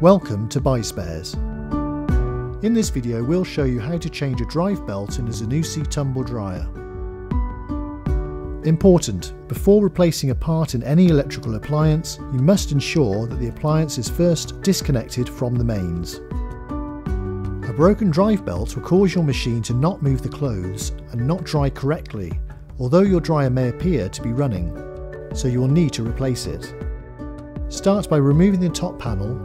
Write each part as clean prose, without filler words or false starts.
Welcome to Buy Spares. In this video we'll show you how to change a drive belt in a Zanussi tumble dryer. Important: before replacing a part in any electrical appliance, you must ensure that the appliance is first disconnected from the mains. A broken drive belt will cause your machine to not move the clothes and not dry correctly, although your dryer may appear to be running, so you will need to replace it. Start by removing the top panel .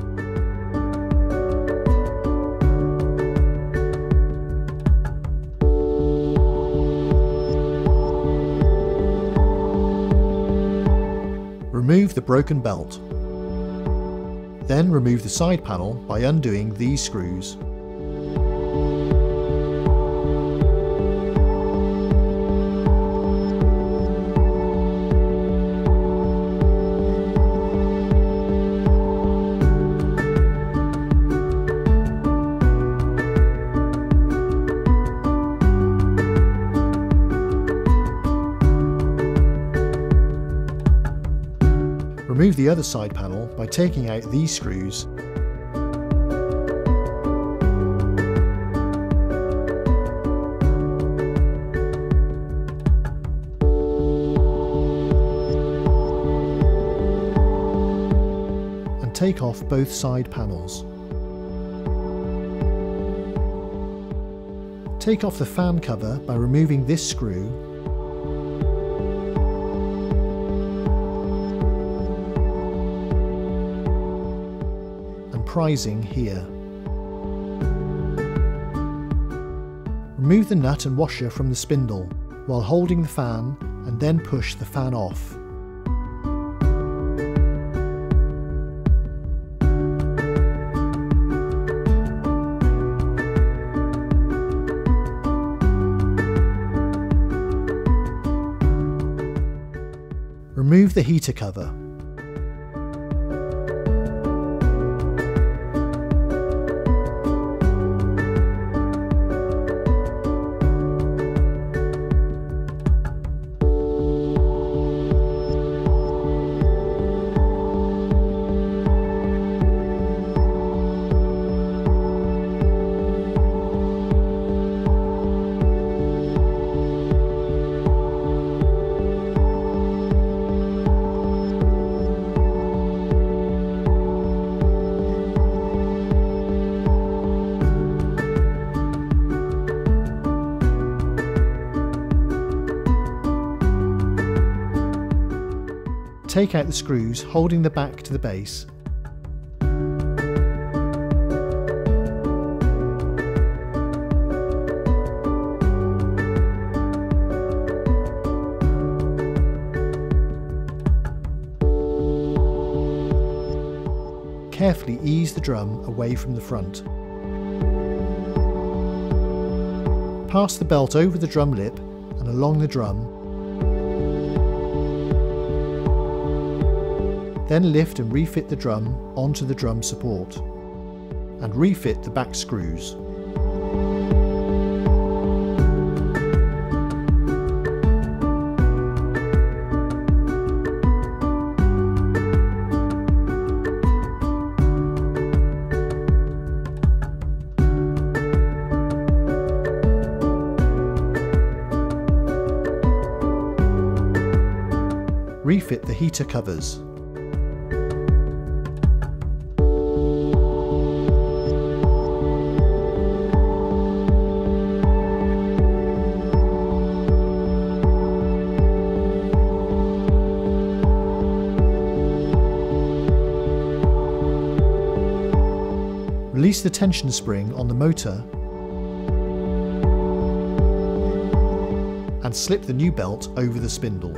Remove the broken belt. Then remove the side panel by undoing these screws. Remove the other side panel by taking out these screws . And take off both side panels. Take off the fan cover by removing this screw . Prizing here. Remove the nut and washer from the spindle while holding the fan and then push the fan off. Remove the heater cover. Take out the screws holding the back to the base . Carefully ease the drum away from the front. Pass the belt over the drum lip and along the drum. Then lift and refit the drum onto the drum support and refit the back screws. Refit the heater covers. Release the tension spring on the motor and slip the new belt over the spindle.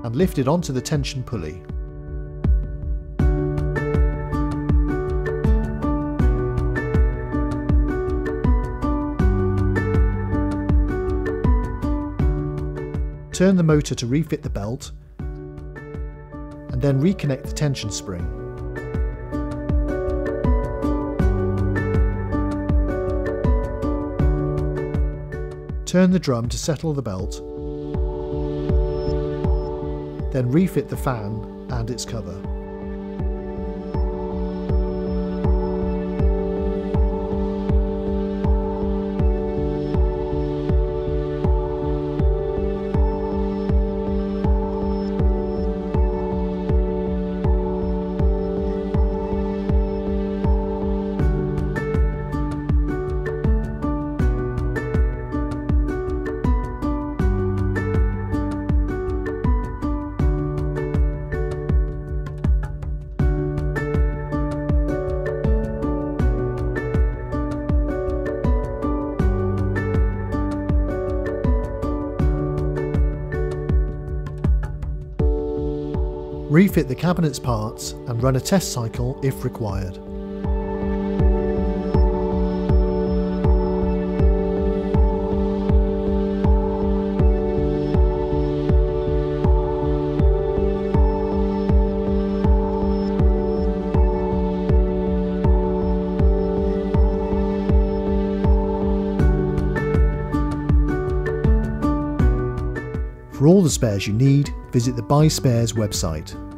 And lift it onto the tension pulley. Turn the motor to refit the belt and then reconnect the tension spring. Turn the drum to settle the belt then refit the fan and its cover. Refit the cabinet's parts and run a test cycle if required. For all the spares you need, visit the Buy Spares website.